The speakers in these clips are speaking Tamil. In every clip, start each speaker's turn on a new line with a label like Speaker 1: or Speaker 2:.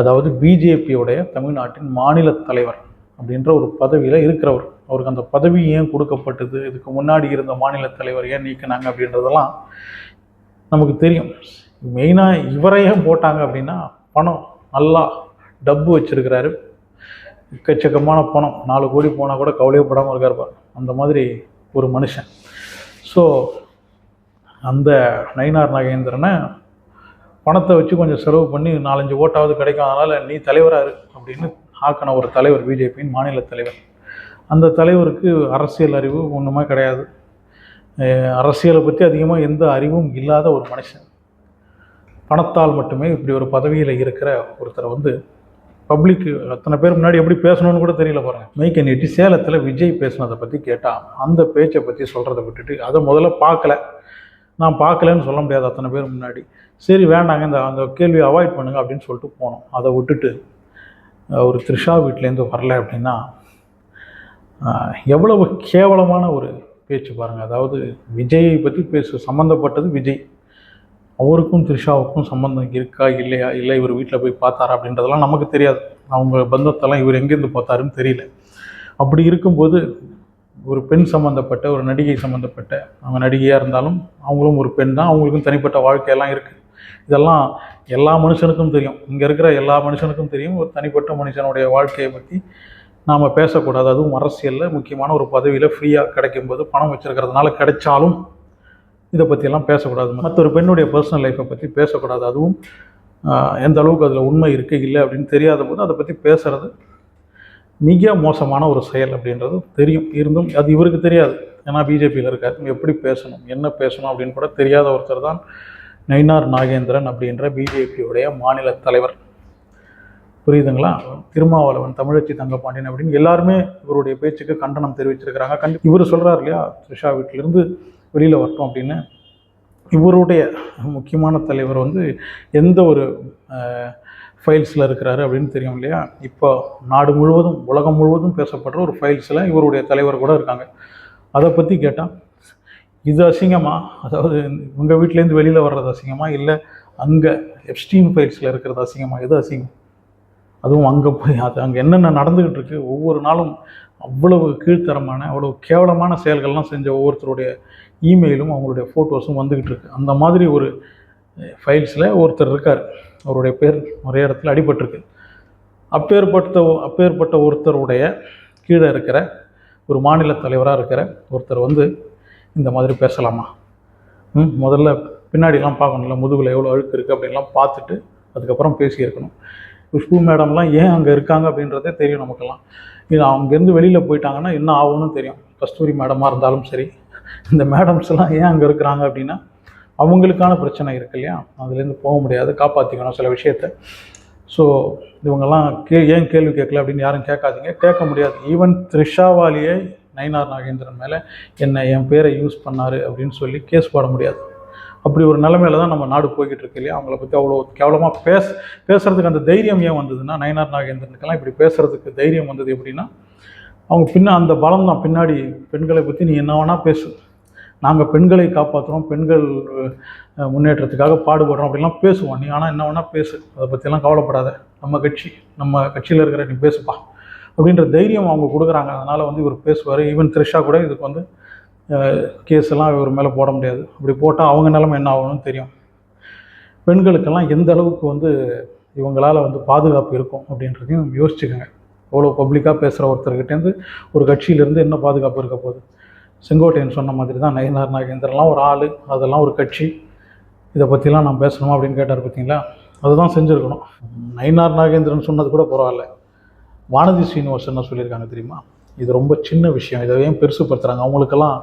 Speaker 1: அதாவது பிஜேபியோடைய தமிழ்நாட்டின் மாநில தலைவர் அப்படின்ற ஒரு பதவியில் இருக்கிறவர். அவருக்கு அந்த பதவி ஏன் கொடுக்கப்பட்டது, இதுக்கு முன்னாடி இருந்த மாநில தலைவர் ஏன் நீக்கினாங்க அப்படின்றதெல்லாம் நமக்கு தெரியும். மெயினாக இவரை ஏன் போட்டாங்க அப்படின்னா, பணம் நல்லா டப்பு வச்சிருக்கிறாரு, எக்கச்சக்கமான பணம், 4 கோடி போனால் கூட கவலையப்படாமல் இருக்கார் அந்த மாதிரி ஒரு மனுஷன். ஸோ அந்த நயினார் நாகேந்திரனை பணத்தை வச்சு கொஞ்சம் செலவு பண்ணி 4-5 ஓட்டாவது கிடைக்கும், அதனால் நீ தலைவராக இரு அப்படின்னு ஆக்கின ஒரு தலைவர், பிஜேபியின் மாநில தலைவர். அந்த தலைவருக்கு அரசியல் அறிவு ஒன்றுமே கிடையாது, அரசியலை பற்றி அதிகமாக எந்த அறிவும் இல்லாத ஒரு மனுஷன். பணத்தால் மட்டுமே இப்படி ஒரு பதவியில் இருக்கிற ஒருத்தரை வந்து பப்ளிக்கு அத்தனை பேர் முன்னாடி எப்படி பேசணும்னு கூட தெரியல பாருங்கள். மைக்கை நீட்டி சேலத்தில் விஜய் பேசுனதை பற்றி கேட்டால் அந்த பேச்சை பற்றி சொல்கிறத விட்டுட்டு, அதை முதல்ல நான் பார்க்கலன்னு சொல்ல முடியாது அத்தனை பேர் முன்னாடி. சரி வேண்டாங்க, அந்த கேள்வியை அவாய்ட் பண்ணுங்க அப்படின்னு சொல்லிட்டு போனோம். அதை விட்டுட்டு ஒரு த்ரிஷா வீட்டிலேருந்து வரல அப்படின்னா எவ்வளவு கேவலமான ஒரு பேச்சு பாருங்கள். அதாவது விஜயை பற்றி சம்மந்தப்பட்டது விஜய், அவருக்கும் த்ரிஷாவுக்கும் சம்மந்தம் இருக்கா இல்லையா, இல்லை இவர் வீட்டில் போய் பார்த்தாரா அப்படின்றதெல்லாம் நமக்கு தெரியாது. அவங்க பந்தத்தெல்லாம் இவர் எங்கேருந்து பார்த்தாருன்னு தெரியல. அப்படி இருக்கும்போது ஒரு பெண் சம்மந்தப்பட்ட ஒரு நடிகை சம்மந்தப்பட்ட, அவங்க நடிகையாக இருந்தாலும் அவங்களும் ஒரு பெண் தான், அவங்களுக்கும் தனிப்பட்ட வாழ்க்கையெல்லாம் இருக்குது. இதெல்லாம் எல்லா மனுஷனுக்கும் தெரியும், இங்கே இருக்கிற எல்லா மனுஷனுக்கும் தெரியும். ஒரு தனிப்பட்ட மனுஷனுடைய வாழ்க்கையை பற்றி நாம் பேசக்கூடாது. அதுவும் அரசியலில் முக்கியமான ஒரு பதவியில் ஃப்ரீயாக கிடைக்கும்போது, பணம் வச்சுருக்கிறதுனால கிடைச்சாலும் இதை பற்றியெல்லாம் பேசக்கூடாது. மற்றொரு பெண்ணுடைய பர்சனல் லைஃப்பை பற்றி பேசக்கூடாது. அதுவும் எந்த அளவுக்கு அதில் உண்மை இருக்குது இல்லை அப்படின்னு தெரியாத போது அதை பற்றி பேசுகிறது மிக மோசமான ஒரு செயல் அப்படின்றது தெரியும். இருந்தும் அது இவருக்கு தெரியாது, ஏன்னா பிஜேபியில் இருக்கார். எப்படி பேசணும், என்ன பேசணும் அப்படின்னு கூட தெரியாத ஒருத்தர் தான் நயினார் நாகேந்திரன் அப்படின்ற பிஜேபியோடைய மாநில தலைவர். புரியுதுங்களா? திருமாவளவன், தமிழச்சி தங்கப்பாண்டியன் அப்படின்னு எல்லாருமே இவருடைய பேச்சுக்கு கண்டனம் தெரிவிச்சிருக்கிறாங்க. இவர் சொல்கிறார் இல்லையா, த்ரிஷா வீட்டிலேருந்து வெளியில் வரட்டும் அப்படின்னு. இவருடைய முக்கியமான தலைவர் வந்து எந்த ஒரு ஃபைல்ஸில் இருக்கிறாரு அப்படின்னு தெரியும் இல்லையா. இப்போ நாடு முழுவதும், உலகம் முழுவதும் பேசப்படுற ஒரு ஃபைல்ஸில் இவருடைய தலைவர் கூட இருக்காங்க. அதை பற்றி கேட்டால் இது அசிங்கமா, அதாவது உங்கள் வீட்டிலேருந்து வெளியில் வர்றது அசிங்கமா, இல்லை அங்கே எப்ஸ்டீன் ஃபைல்ஸில் இருக்கிறது அசிங்கமா, எது அசிங்கம்? அதுவும் அங்கே போய் அங்கே என்னென்ன நடந்துக்கிட்டு இருக்குது, ஒவ்வொரு நாளும் அவ்வளவு கீழ்த்தரமான, அவ்வளவு கேவலமான செயல்கள்லாம் செஞ்ச ஒவ்வொருத்தருடைய இமெயிலும் அவங்களுடைய ஃபோட்டோஸும் வந்துக்கிட்டு இருக்குது. அந்த மாதிரி ஒரு ஃபைல்ஸில் ஒருத்தர் இருக்கார், அவருடைய பேர் நிறைய இடத்துல அடிபட்டிருக்கு. அப்பேற்பட்ட ஒருத்தருடைய கீழே இருக்கிற ஒரு மாநில தலைவராக இருக்கிற ஒருத்தர் வந்து இந்த மாதிரி பேசலாமா? முதல்ல பின்னாடிலாம் பார்க்கணும்ல, முதுகில் எவ்வளோ அழுக்கு இருக்குது அப்படின்லாம் பார்த்துட்டு அதுக்கப்புறம் பேசியிருக்கணும். குஷ்பு மேடம்லாம் ஏன் அங்கே இருக்காங்க அப்படின்றதே தெரியும் நமக்கெல்லாம். இது அங்கேருந்து வெளியில் போயிட்டாங்கன்னா என்ன ஆகும்னு தெரியும். கஸ்தூரி மேடமாக இருந்தாலும் சரி, இந்த மேடம்ஸ்லாம் ஏன் அங்கே இருக்கிறாங்க அப்படின்னா அவங்களுக்கான பிரச்சனை இருக்கு இல்லையா, அதுலேருந்து போக முடியாது, காப்பாற்றிக்கணும் சில விஷயத்தை. ஸோ இவங்கெல்லாம் ஏன் கேள்வி கேட்கல அப்படின்னு யாரும் கேட்காதீங்க, கேட்க முடியாது. ஈவன் த்ரிஷாவாலேயே நயினார் நாகேந்திரன் மேலே என் பேரை யூஸ் பண்ணார் அப்படின்னு சொல்லி கேஸ் போட முடியாது. அப்படி ஒரு நிலைமையில தான் நம்ம நாடு போய்கிட்டு இருக்கு இல்லையா. அவங்கள பற்றி அவ்வளோ கேவலமாக பேசுறதுக்கு அந்த தைரியம் ஏன் வந்ததுன்னா, நயினார் நாகேந்திரனுக்கெல்லாம் இப்படி பேசுறதுக்கு தைரியம் வந்தது எப்படின்னா, அவங்க அந்த பலம் தான். பின்னாடி பெண்களை பற்றி நீ என்ன வேணால் பேசு, நாங்கள் பெண்களை காப்பாற்றுறோம், பெண்கள் முன்னேற்றத்துக்காக பாடுபடுறோம் அப்படின்லாம் பேசுவோம். நீ ஆனால் என்ன வேணால் பேசு, அதை பற்றிலாம் கவலைப்படாத, நம்ம கட்சியில் இருக்கிற நீ பேசுப்பா அப்படின்ற தைரியம் அவங்க கொடுக்குறாங்க. அதனால் வந்து இவர் பேசுவார். ஈவன் த்ரிஷா கூட இதுக்கு வந்து கேஸ் எல்லாம் இவர் மேலே போட முடியாது. அப்படி போட்டால் அவங்க நிலைமை என்ன ஆகணும்னு தெரியும். பெண்களுக்கெல்லாம் எந்த அளவுக்கு வந்து இவங்களால் வந்து பாதுகாப்பு இருக்கும் அப்படின்றதையும் யோசிச்சுக்கோங்க. எவ்வளோ பப்ளிக்காக பேசுகிற ஒருத்தர்கிட்டேருந்து ஒரு கட்சியிலேருந்து என்ன பாதுகாப்பு இருக்க போகுது? செங்கோட்டையன் சொன்ன மாதிரி தான் நயினார் நாகேந்திரன்லாம் ஒரு ஆள், அதெல்லாம் ஒரு கட்சி, இதை பற்றிலாம் நான் பேசணுமா அப்படின்னு கேட்டார் பார்த்தீங்களா. அதுதான் செஞ்சுருக்கணும். நயினார் நாகேந்திரன் சொன்னது கூட பரவாயில்ல, வானதி ஸ்ரீனிவாசன் என்ன சொல்லியிருக்காங்க தெரியுமா? இது ரொம்ப சின்ன விஷயம், இதை ஏன் பெருசுப்படுத்துகிறாங்க? அவங்களுக்கெல்லாம்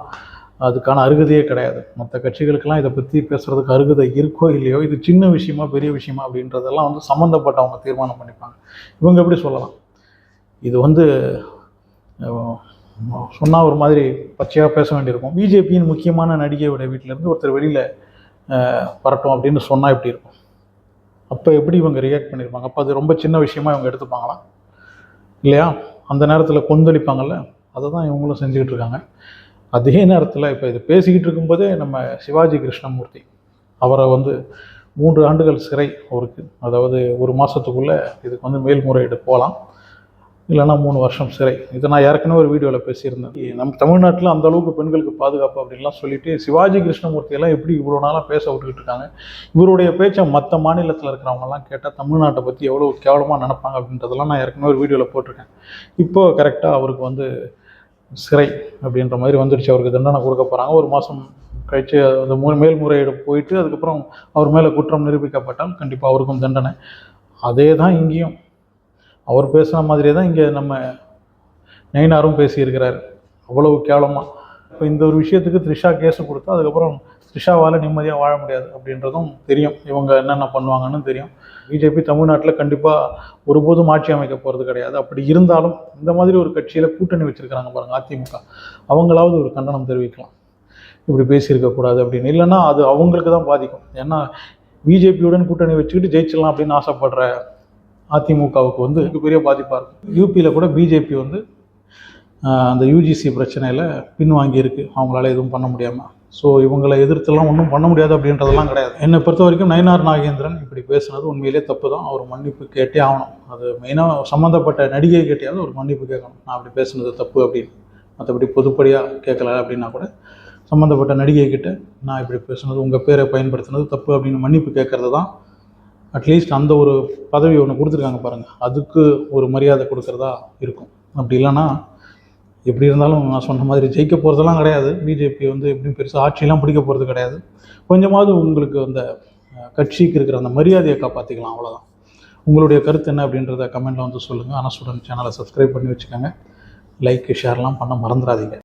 Speaker 1: அதுக்கான அருகதையே கிடையாது. மற்ற கட்சிகளுக்கெல்லாம் இதை பற்றி பேசுகிறதுக்கு அருகதை இருக்கோ இல்லையோ, இது சின்ன விஷயமா பெரிய விஷயமா அப்படின்றதெல்லாம் வந்து சம்மந்தப்பட்டவங்க தீர்மானம் பண்ணிப்பாங்க. இவங்க எப்படி சொல்லலாம்? இது வந்து சொன்னால் ஒரு மாதிரி பச்சையாக பேச வேண்டியிருக்கும். பிஜேபியின் முக்கியமான நடிகையோட வீட்டிலேருந்து ஒருத்தர் வெளியில் வரட்டும் அப்படின்னு சொன்னால் எப்படி இருக்கும்? அப்போ எப்படி இவங்க ரியாக்ட் பண்ணியிருப்பாங்க? அப்போ அது ரொம்ப சின்ன விஷயமா இவங்க எடுத்துப்பாங்களா? இல்லையா? அந்த நேரத்தில் கொந்தளிப்பாங்கள்ல, அதை தான் இவங்களும் செஞ்சுக்கிட்டு இருக்காங்க. அதே நேரத்தில் இப்போ இது பேசிக்கிட்டு இருக்கும்போதே நம்ம சிவாஜி கிருஷ்ணமூர்த்தி அவரை வந்து 3 ஆண்டுகள் சிறை அவருக்கு. அதாவது 1 மாதத்துக்குள்ளே இதுக்கு வந்து மேல்முறையீடு போகலாம், இல்லைன்னா 3 வருஷம் சிறை. இதை நான் ஏற்கனவே ஒரு வீடியோவில் பேசியிருந்தேன். நம்ம தமிழ்நாட்டில் அந்த அளவுக்கு பெண்களுக்கு பாதுகாப்பு அப்படின்லாம் சொல்லிட்டு சிவாஜி கிருஷ்ணமூர்த்தியெல்லாம் எப்படி இவ்வளோ நாளாக பேச விட்டுக்கிட்டு இருக்காங்க. இவருடைய பேச்சை மற்ற மாநிலத்தில் இருக்கிறவங்கலாம் கேட்டால் தமிழ்நாட்டை பற்றி எவ்வளோ கேவலமாக நினைப்பாங்க அப்படின்றதெல்லாம் நான் ஏற்கனவே ஒரு வீடியோவில் போட்டிருக்கேன். இப்போது கரெக்டாக அவருக்கு வந்து சிறை அப்படின்ற மாதிரி வந்துடுச்சு. அவருக்கு தண்டனை கொடுக்க போகிறாங்க. 1 மாதம் கழித்து அந்த மேல்முறையீடு போயிட்டு அதுக்கப்புறம் அவர் மேலே குற்றம் நிரூபிக்கப்பட்டால் கண்டிப்பாக அவருக்கும் தண்டனை. அதே தான் இங்கேயும் அவர் பேசுன மாதிரியே தான் இங்கே நம்ம நயினாரும் பேசியிருக்கிறார், அவ்வளவு கேவலமாக. இப்போ இந்த ஒரு விஷயத்துக்கு த்ரிஷா கேஸு கொடுத்தா அதுக்கப்புறம் த்ரிஷாவால் நிம்மதியாக வாழ முடியாது அப்படின்றதும் தெரியும். இவங்க என்னென்ன பண்ணுவாங்கன்னு தெரியும். பிஜேபி தமிழ்நாட்டில் கண்டிப்பாக ஒருபோதும் ஆட்சி அமைக்க போகிறது கிடையாது. அப்படி இருந்தாலும் இந்த மாதிரி ஒரு கட்சியில் கூட்டணி வச்சுருக்கிறாங்க பாருங்கள் அதிமுக, அவங்களாவது ஒரு கண்டனம் தெரிவிக்கலாம், இப்படி பேசியிருக்கக்கூடாது அப்படின்னு. இல்லைன்னா அது அவங்களுக்கு தான் பாதிக்கும். ஏன்னா பிஜேபியுடன் கூட்டணி வச்சுக்கிட்டு ஜெயிச்சிடலாம் அப்படின்னு ஆசைப்படுற அதிமுகவுக்கு வந்து பெரிய பாதிப்பாக இருக்கும். யூபியில் கூட பிஜேபி வந்து அந்த யூஜிசி பிரச்சனையில் பின்வாங்கியிருக்கு, அவங்களால எதுவும் பண்ண முடியாமல். ஸோ இவங்களை எதிர்த்துலாம் ஒன்றும் பண்ண முடியாது அப்படின்றதெல்லாம் கிடையாது. என்னை பொறுத்த வரைக்கும் நயினார் நாகேந்திரன் இப்படி பேசுனது உண்மையிலே தப்பு தான். அவர் மன்னிப்பு கேட்டே ஆகணும். அது மெயினாக சம்மந்தப்பட்ட நடிகை கேட்டியாவது ஒரு மன்னிப்பு கேட்கணும், நான் அப்படி பேசுனது தப்பு அப்படின்னு. மற்றபடி பொதுப்படியாக கேட்கல அப்படின்னா கூட சம்மந்தப்பட்ட நடிகை கிட்ட நான் இப்படி பேசுனது, உங்கள் பேரை பயன்படுத்தினது தப்பு அப்படின்னு மன்னிப்பு கேட்கறது தான் அட்லீஸ்ட் அந்த ஒரு பதவி ஒன்று கொடுத்துருக்காங்க பாருங்கள், அதுக்கு ஒரு மரியாதை கொடுக்குறதா இருக்கும். அப்படி இல்லைன்னா எப்படி இருந்தாலும் நான் சொன்ன மாதிரி ஜெயிக்க போகிறதெல்லாம் கிடையாது. பிஜேபி வந்து எப்படியும் பெருசாக ஆட்சியெல்லாம் பிடிக்க போகிறது கிடையாது. கொஞ்சமாவது உங்களுக்கு அந்த கட்சிக்கு இருக்கிற அந்த மரியாதையை காப்பாற்றிக்கலாம், அவ்வளோதான். உங்களுடைய கருத்து என்ன அப்படின்றத கமெண்ட்டில் வந்து சொல்லுங்கள். அனஸ்டூடெண்ட் சேனலை சப்ஸ்கிரைப் பண்ணி வச்சுக்கோங்க. லைக் ஷேர்லாம் பண்ண மறந்துடாதீங்க.